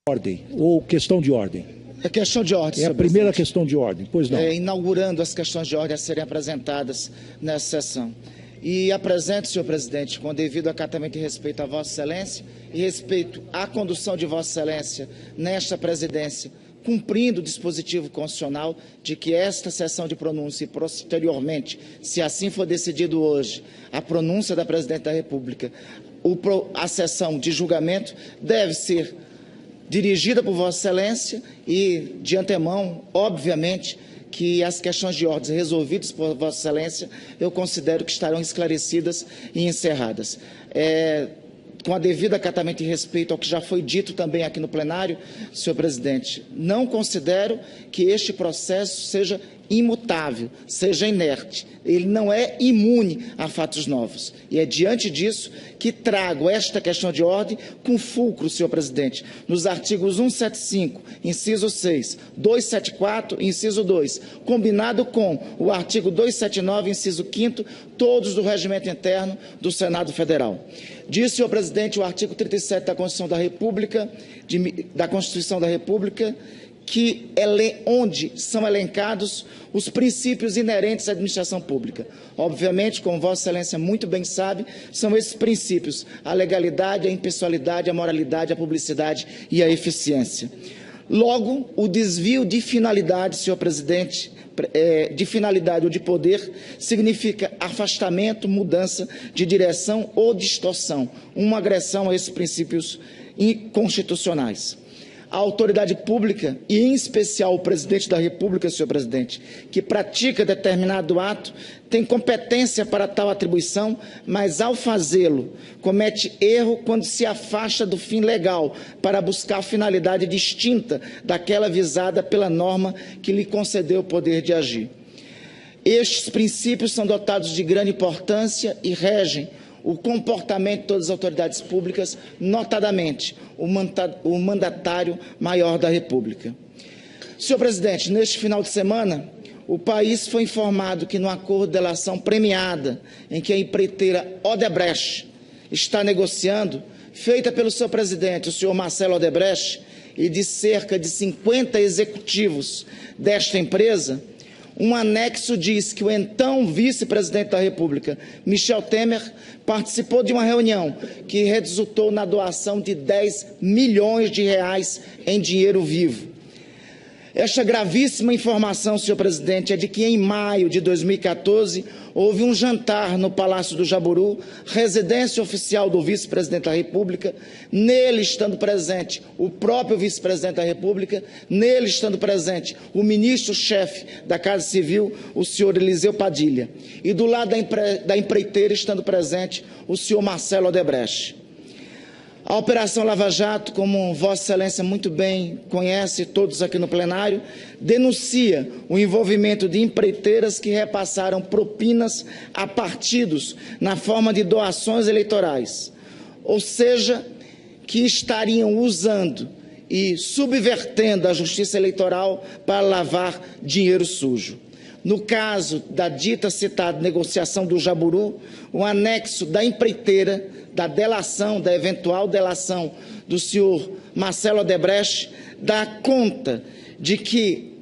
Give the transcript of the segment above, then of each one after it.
Ordem, ou questão de ordem? É questão de ordem, É a primeira questão de ordem, pois não. Inaugurando as questões de ordem a serem apresentadas nessa sessão. E apresento, senhor presidente, com devido acatamento e respeito a Vossa Excelência e respeito à condução de Vossa Excelência nesta presidência, cumprindo o dispositivo constitucional de que esta sessão de pronúncia e posteriormente, se assim for decidido hoje, a pronúncia da Presidente da República, a sessão de julgamento deve ser dirigida por Vossa Excelência e, de antemão, obviamente, que as questões de ordem resolvidas por Vossa Excelência, eu considero que estarão esclarecidas e encerradas. Com a devida acatamento e respeito ao que já foi dito também aqui no plenário, senhor presidente, não considero que este processo seja imutável, seja inerte. Ele não é imune a fatos novos. E é diante disso que trago esta questão de ordem com fulcro, senhor presidente, nos artigos 175, inciso 6, 274, inciso 2, combinado com o artigo 279, inciso 5º, todos do regimento interno do Senado Federal. Diz, senhor presidente, o artigo 37 da Constituição da República, que onde são elencados os princípios inerentes à administração pública. Obviamente, como Vossa Excelência muito bem sabe, são esses princípios: a legalidade, a impessoalidade, a moralidade, a publicidade e a eficiência. Logo, o desvio de finalidade, senhor presidente, de finalidade ou de poder, significa afastamento, mudança de direção ou distorção, uma agressão a esses princípios inconstitucionais. A autoridade pública, e em especial o presidente da República, senhor presidente, que pratica determinado ato, tem competência para tal atribuição, mas ao fazê-lo, comete erro quando se afasta do fim legal para buscar finalidade distinta daquela visada pela norma que lhe concedeu o poder de agir. Estes princípios são dotados de grande importância e regem o comportamento de todas as autoridades públicas, notadamente o mandatário maior da República. Senhor presidente, neste final de semana, o país foi informado que no acordo de delação premiada, em que a empreiteira Odebrecht está negociando, feita pelo seu presidente, o senhor Marcelo Odebrecht, e de cerca de 50 executivos desta empresa, um anexo diz que o então vice-presidente da República, Michel Temer, participou de uma reunião que resultou na doação de 10 milhões de reais em dinheiro vivo. Esta gravíssima informação, senhor presidente, é de que em maio de 2014 houve um jantar no Palácio do Jaburu, residência oficial do vice-presidente da República, nele estando presente o próprio vice-presidente da República, nele estando presente o ministro-chefe da Casa Civil, o senhor Eliseu Padilha, e do lado da empreiteira estando presente o senhor Marcelo Odebrecht. A Operação Lava Jato, como Vossa Excelência muito bem conhece, todos aqui no plenário, denuncia o envolvimento de empreiteiras que repassaram propinas a partidos na forma de doações eleitorais, ou seja, que estariam usando e subvertendo a justiça eleitoral para lavar dinheiro sujo. No caso da dita citada negociação do Jaburu, o anexo da empreiteira, da delação, da eventual delação do senhor Marcelo Odebrecht, dá conta de que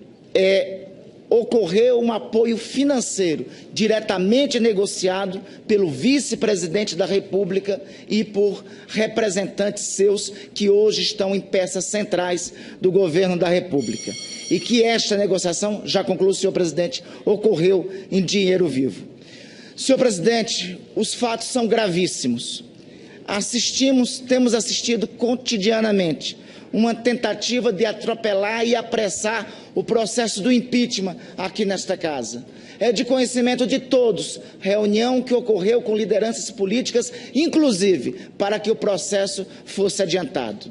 ocorreu um apoio financeiro diretamente negociado pelo vice-presidente da República e por representantes seus que hoje estão em peças centrais do governo da República. E que esta negociação, já concluo, senhor presidente, ocorreu em dinheiro vivo. Senhor presidente, os fatos são gravíssimos. Temos assistido cotidianamente uma tentativa de atropelar e apressar o processo do impeachment aqui nesta casa. É de conhecimento de todos, reunião que ocorreu com lideranças políticas, inclusive para que o processo fosse adiantado.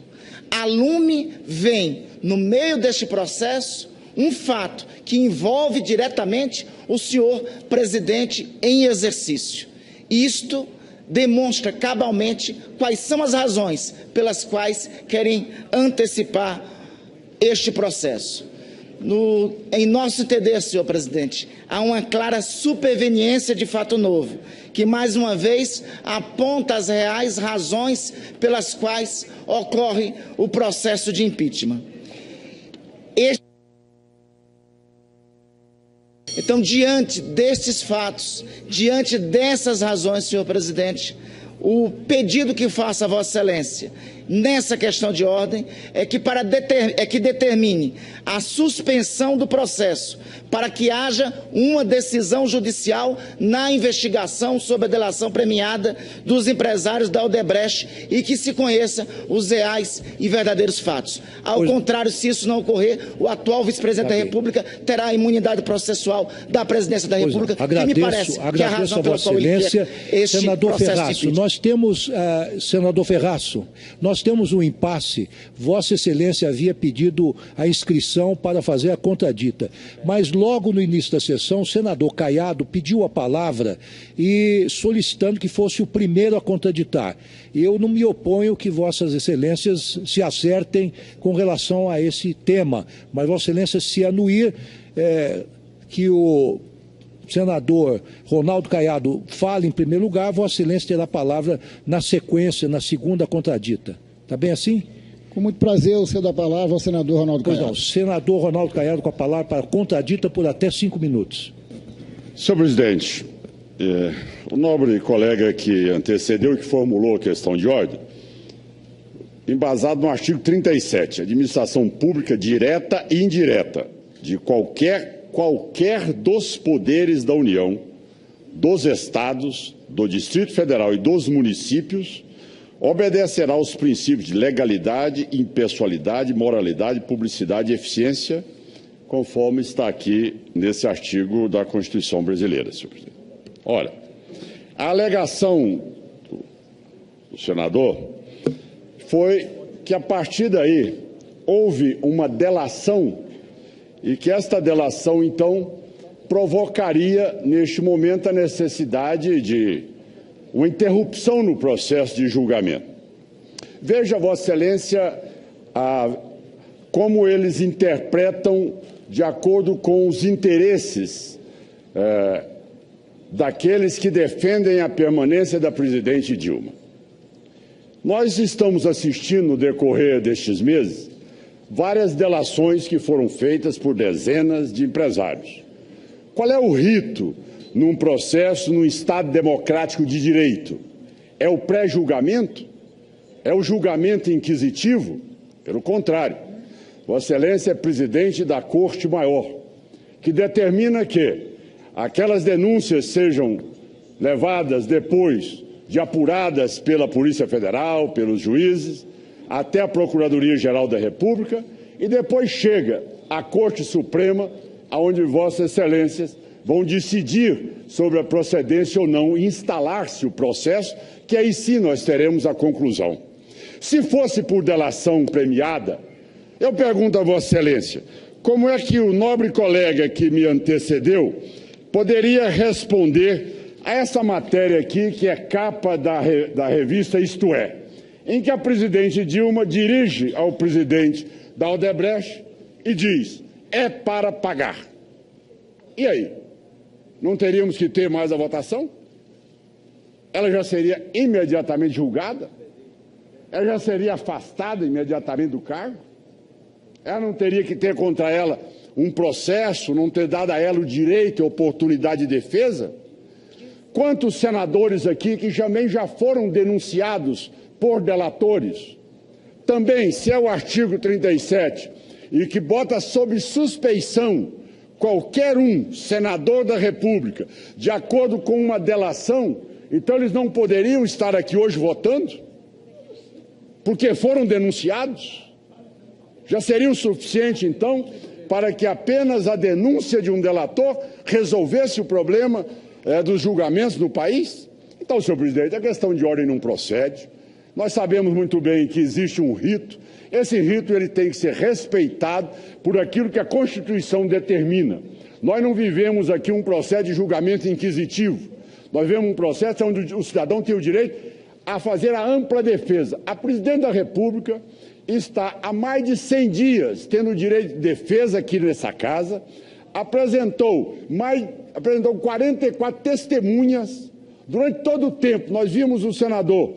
A lume vem, no meio deste processo, um fato que envolve diretamente o senhor presidente em exercício. Isto demonstra cabalmente quais são as razões pelas quais querem antecipar este processo. Em nosso entender, senhor presidente, há uma clara superveniência de fato novo, que mais uma vez aponta as reais razões pelas quais ocorre o processo de impeachment. Então, diante destes fatos, diante dessas razões, senhor presidente, o pedido que faço a Vossa Excelência nessa questão de ordem é que determine a suspensão do processo para que haja uma decisão judicial na investigação sobre a delação premiada dos empresários da Odebrecht e que se conheça os reais e verdadeiros fatos. Ao contrário, se isso não ocorrer, o atual vice-presidente da República terá a imunidade processual da presidência da República, que me parece que é a razão pela qual ele quer este senador processo Ferraço, de impeachment. nós temos, senador Ferraço, nós temos um impasse. Vossa Excelência havia pedido a inscrição para fazer a contradita, mas logo no início da sessão, o senador Caiado pediu a palavra e solicitando que fosse o primeiro a contraditar. Eu não me oponho que Vossas Excelências se acertem com relação a esse tema, mas Vossa Excelência se anuir que o senador Ronaldo Caiado fale em primeiro lugar, Vossa Excelência terá a palavra na sequência, na segunda contradita. Está bem assim? Com muito prazer, o senhor da palavra ao senador Ronaldo Caiado. Pois não, senador Ronaldo Caiado com a palavra para contradita por até 5 minutos. Senhor presidente, o nobre colega que antecedeu e que formulou a questão de ordem, embasado no artigo 37, administração pública direta e indireta de qualquer dos poderes da União, dos estados, do Distrito Federal e dos municípios, obedecerá aos princípios de legalidade, impessoalidade, moralidade, publicidade e eficiência, conforme está aqui nesse artigo da Constituição brasileira, senhor presidente. Ora, a alegação do senador foi que, a partir daí, houve uma delação e que esta delação, então, provocaria, neste momento, a necessidade de uma interrupção no processo de julgamento. Veja, Vossa Excelência, como eles interpretam de acordo com os interesses daqueles que defendem a permanência da presidente Dilma. Nós estamos assistindo, no decorrer destes meses, várias delações que foram feitas por dezenas de empresários. Qual é o rito num processo, num Estado democrático de direito? É o pré-julgamento? É o julgamento inquisitivo? Pelo contrário, Vossa Excelência é presidente da Corte Maior, que determina que aquelas denúncias sejam levadas depois de apuradas pela Polícia Federal, pelos juízes, até a Procuradoria-Geral da República e depois chega à Corte Suprema, onde Vossas Excelências vão decidir sobre a procedência ou não e instalar-se o processo, que aí sim nós teremos a conclusão. Se fosse por delação premiada, eu pergunto a Vossa Excelência, como é que o nobre colega que me antecedeu poderia responder a essa matéria aqui, que é capa da revista Isto É, em que a presidente Dilma dirige ao presidente da Odebrecht e diz: é para pagar. E aí? Não teríamos que ter mais a votação? Ela já seria imediatamente julgada? Ela já seria afastada imediatamente do cargo? Ela não teria que ter contra ela um processo, não ter dado a ela o direito e oportunidade de defesa? Quantos senadores aqui que também já foram denunciados por delatores? Também, se é o artigo 37 e que bota sob suspeição qualquer senador da República, de acordo com uma delação, então eles não poderiam estar aqui hoje votando? Porque foram denunciados? Já seria o suficiente, então, para que apenas a denúncia de um delator resolvesse o problema dos julgamentos no país? Então, senhor presidente, a questão de ordem não procede. Nós sabemos muito bem que existe um rito. Esse rito ele tem que ser respeitado por aquilo que a Constituição determina. Nós não vivemos aqui um processo de julgamento inquisitivo. Nós vivemos um processo onde o cidadão tem o direito a fazer a ampla defesa. A presidente da República está há mais de 100 dias tendo o direito de defesa aqui nessa casa, apresentou 44 testemunhas. Durante todo o tempo, nós vimos o senador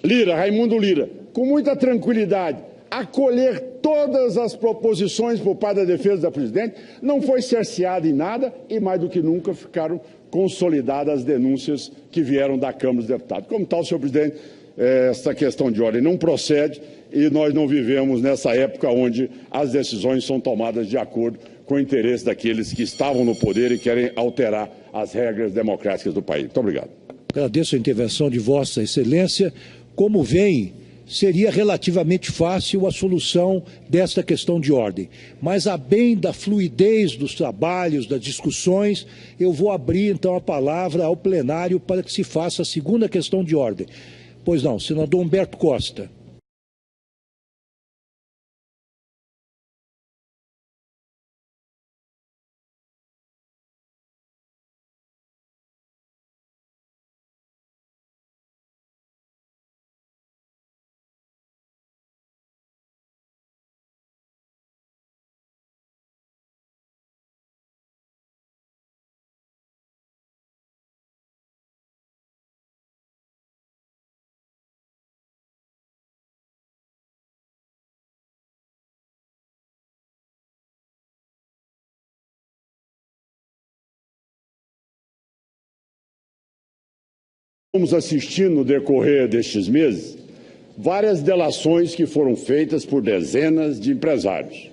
Lira, Raimundo Lira, com muita tranquilidade, acolher todas as proposições por parte da defesa da presidente, não foi cerceado em nada e, mais do que nunca, ficaram consolidadas as denúncias que vieram da Câmara dos Deputados. Como tal, senhor presidente, essa questão de ordem não procede e nós não vivemos nessa época onde as decisões são tomadas de acordo com o interesse daqueles que estavam no poder e querem alterar as regras democráticas do país. Muito obrigado. Agradeço a intervenção de Vossa Excelência. Como vem, seria relativamente fácil a solução desta questão de ordem. Mas, a bem da fluidez dos trabalhos, das discussões, eu vou abrir, então, a palavra ao plenário para que se faça a segunda questão de ordem. Pois não, senador Humberto Costa. Estamos assistindo no decorrer destes meses várias delações que foram feitas por dezenas de empresários.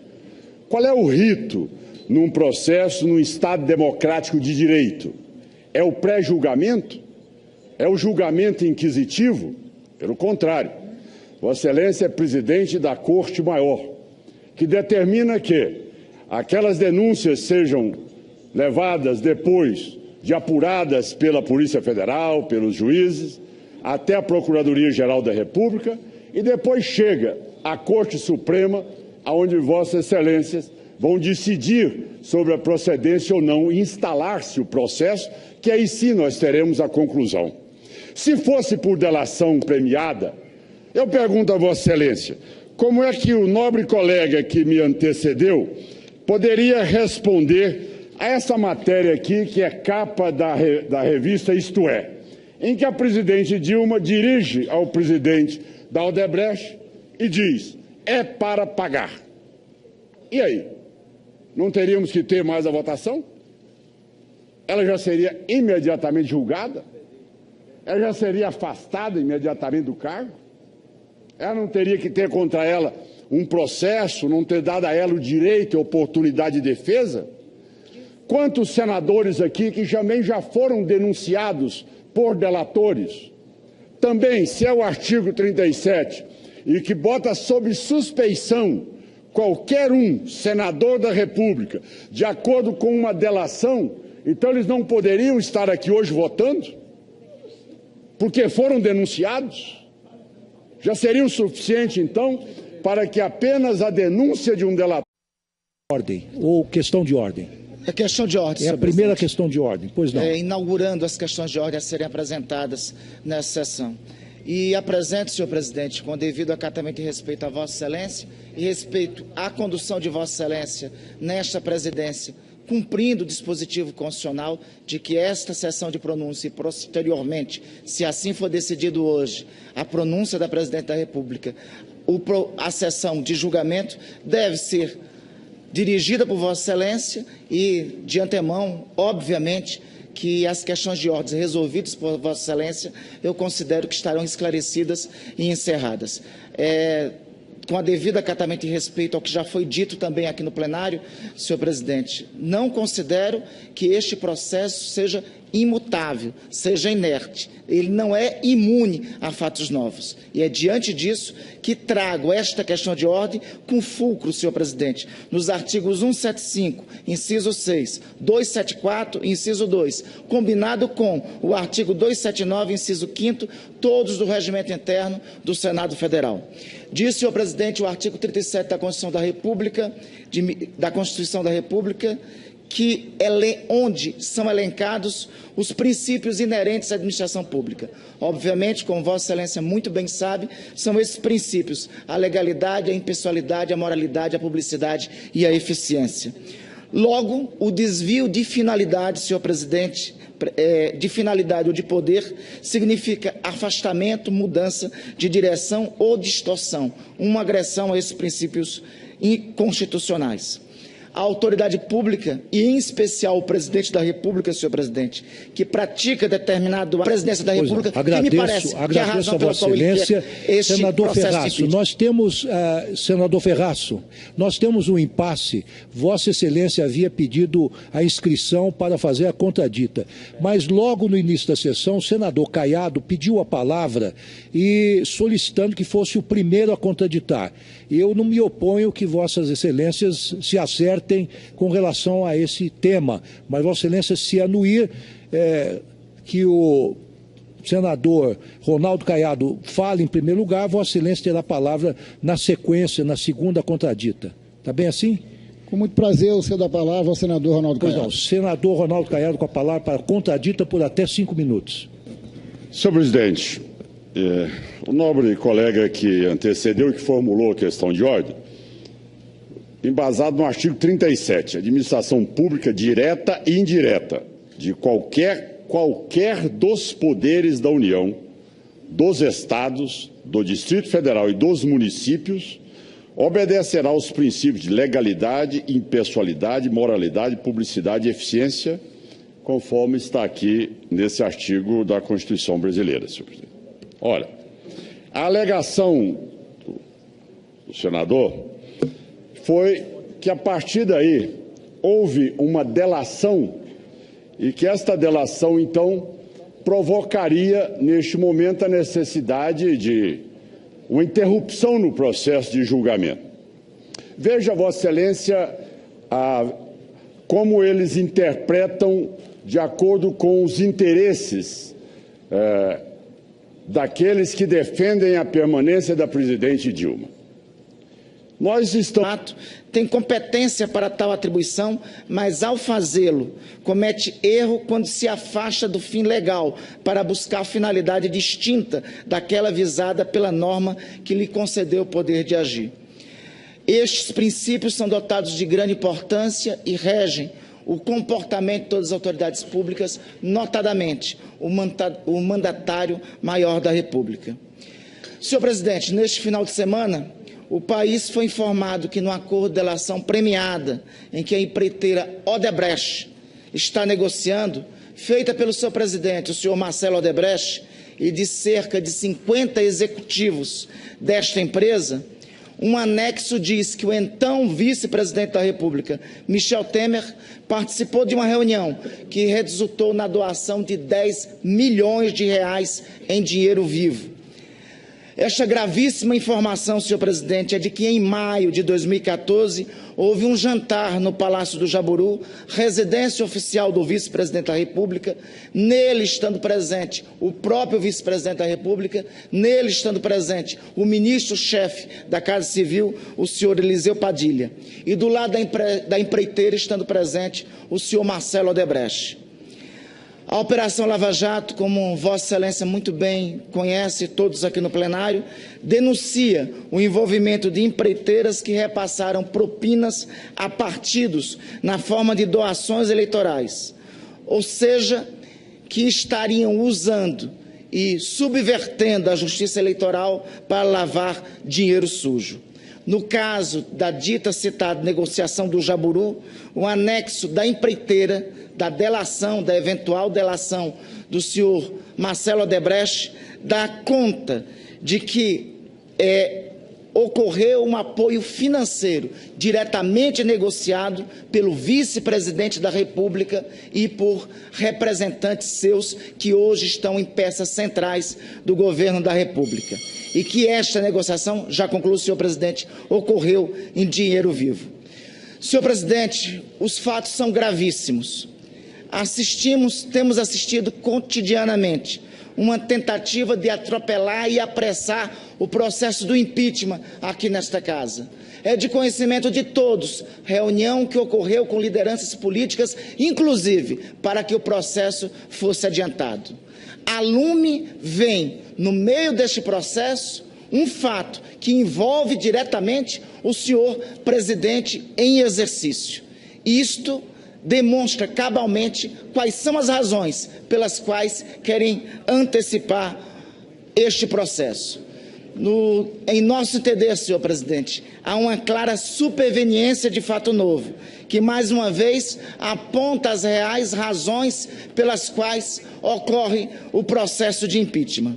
Qual é o rito num processo, num Estado democrático de direito? É o pré-julgamento? É o julgamento inquisitivo? Pelo contrário, Vossa Excelência é presidente da Corte Maior, que determina que aquelas denúncias sejam levadas depois de apuradas pela Polícia Federal, pelos juízes, até a Procuradoria-Geral da República e depois chega à Corte Suprema, onde Vossas Excelências vão decidir sobre a procedência ou não e instalar-se o processo, que aí sim nós teremos a conclusão. Se fosse por delação premiada, eu pergunto a Vossa Excelência, como é que o nobre colega que me antecedeu poderia responder a essa matéria aqui, que é capa da revista Isto É, em que a presidente Dilma dirige ao presidente da Odebrecht e diz, é para pagar. E aí? Não teríamos que ter mais a votação? Ela já seria imediatamente julgada? Ela já seria afastada imediatamente do cargo? Ela não teria que ter contra ela um processo, não ter dado a ela o direito e a oportunidade de defesa? Quantos senadores aqui que também já foram denunciados por delatores? Também, se é o artigo 37 e que bota sob suspeição qualquer um senador da República, de acordo com uma delação, então eles não poderiam estar aqui hoje votando? Porque foram denunciados? Já seria o suficiente, então, para que apenas a denúncia de um delator... Ordem, ou questão de ordem? É questão de ordem, É a primeira questão de ordem, pois não. Inaugurando as questões de ordem a serem apresentadas nessa sessão. E apresento, senhor presidente, com devido acatamento e respeito a Vossa Excelência e respeito à condução de Vossa Excelência nesta presidência, cumprindo o dispositivo constitucional de que esta sessão de pronúncia e posteriormente, se assim for decidido hoje, a pronúncia da Presidente da República, a sessão de julgamento deve ser dirigida por Vossa Excelência e, de antemão, obviamente, que as questões de ordem resolvidas por Vossa Excelência, eu considero que estarão esclarecidas e encerradas. Com a devida acatamento e respeito ao que já foi dito também aqui no plenário, senhor presidente, não considero que este processo seja imutável, seja inerte. Ele não é imune a fatos novos. E é diante disso que trago esta questão de ordem com fulcro, senhor presidente, nos artigos 175, inciso 6, 274, inciso 2, combinado com o artigo 279, inciso 5º, todos do regimento interno do Senado Federal. Diz, senhor presidente, o artigo 37 da Constituição da República, onde são elencados os princípios inerentes à administração pública. Obviamente, como Vossa Excelência muito bem sabe, são esses princípios: a legalidade, a impessoalidade, a moralidade, a publicidade e a eficiência. Logo, o desvio de finalidade, senhor presidente, de finalidade ou de poder, significa afastamento, mudança de direção ou distorção, uma agressão a esses princípios inconstitucionais. A autoridade pública, e em especial o presidente da República, senhor presidente, que pratica determinado a presidência da República, que me parece que é a razão pela qual ele quer este senador processo Ferraço, de nós temos, senador Ferraço, nós temos um impasse. Vossa Excelência havia pedido a inscrição para fazer a contradita, mas logo no início da sessão, o senador Caiado pediu a palavra e solicitando que fosse o primeiro a contraditar. Eu não me oponho que Vossas Excelências se acertem com relação a esse tema, mas Vossa Excelência se anuir que o senador Ronaldo Caiado fale em primeiro lugar, Vossa Excelência terá a palavra na sequência, na segunda contradita. Está bem assim? Com muito prazer, eu cedo a palavra ao senador Ronaldo Caiado. Pois não, senador Ronaldo Caiado com a palavra para a contradita por até 5 minutos. Senhor presidente, o nobre colega que antecedeu e que formulou a questão de ordem, embasado no artigo 37, administração pública direta e indireta de qualquer dos poderes da União, dos estados, do Distrito Federal e dos municípios, obedecerá aos princípios de legalidade, impessoalidade, moralidade, publicidade e eficiência, conforme está aqui nesse artigo da Constituição brasileira, senhor presidente. Olha, a alegação do senador foi que, a partir daí, houve uma delação e que esta delação, então, provocaria, neste momento, a necessidade de uma interrupção no processo de julgamento. Veja, Vossa Excelência, como eles interpretam de acordo com os interesses daqueles que defendem a permanência da presidente Dilma. Nós estamos... Tem competência para tal atribuição, mas ao fazê-lo comete erro quando se afasta do fim legal para buscar finalidade distinta daquela visada pela norma que lhe concedeu o poder de agir. Estes princípios são dotados de grande importância e regem o comportamento de todas as autoridades públicas, notadamente o mandatário maior da República. Senhor presidente, neste final de semana, o país foi informado que no acordo de delação premiada, em que a empreiteira Odebrecht está negociando, feita pelo seu presidente, o senhor Marcelo Odebrecht, e de cerca de 50 executivos desta empresa, um anexo diz que o então vice-presidente da República, Michel Temer, participou de uma reunião que resultou na doação de 10 milhões de reais em dinheiro vivo. Esta gravíssima informação, senhor presidente, é de que em maio de 2014 houve um jantar no Palácio do Jaburu, residência oficial do vice-presidente da República, nele estando presente o próprio vice-presidente da República, nele estando presente o ministro-chefe da Casa Civil, o senhor Eliseu Padilha, e do lado da empreiteira estando presente o senhor Marcelo Odebrecht. A Operação Lava Jato, como Vossa Excelência muito bem conhece, todos aqui no plenário, denuncia o envolvimento de empreiteiras que repassaram propinas a partidos na forma de doações eleitorais, ou seja, que estariam usando e subvertendo a justiça eleitoral para lavar dinheiro sujo. No caso da dita citada negociação do Jaburu, o anexo da empreiteira, da delação, da eventual delação do senhor Marcelo Odebrecht, dá conta de que ocorreu um apoio financeiro diretamente negociado pelo vice-presidente da República e por representantes seus que hoje estão em peças centrais do governo da República. E que esta negociação, já concluo, senhor presidente, ocorreu em dinheiro vivo. Senhor presidente, os fatos são gravíssimos. Temos assistido cotidianamente uma tentativa de atropelar e apressar o processo do impeachment aqui nesta casa. É de conhecimento de todos, reunião que ocorreu com lideranças políticas, inclusive para que o processo fosse adiantado. A lume vem, no meio deste processo, um fato que envolve diretamente o senhor presidente em exercício. Isto demonstra cabalmente quais são as razões pelas quais querem antecipar este processo. Em nosso entender, senhor presidente, há uma clara superveniência de fato novo, que mais uma vez aponta as reais razões pelas quais ocorre o processo de impeachment.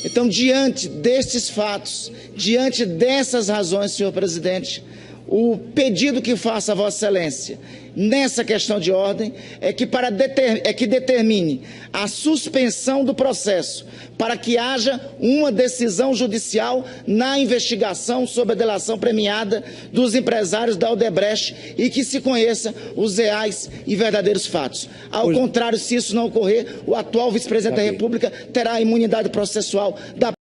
Então, diante destes fatos, diante dessas razões, senhor presidente, o pedido que faço a Vossa Excelência nessa questão de ordem é que determine a suspensão do processo para que haja uma decisão judicial na investigação sobre a delação premiada dos empresários da Odebrecht e que se conheça os reais e verdadeiros fatos. Ao contrário, se isso não ocorrer, o atual vice-presidente da República terá a imunidade processual da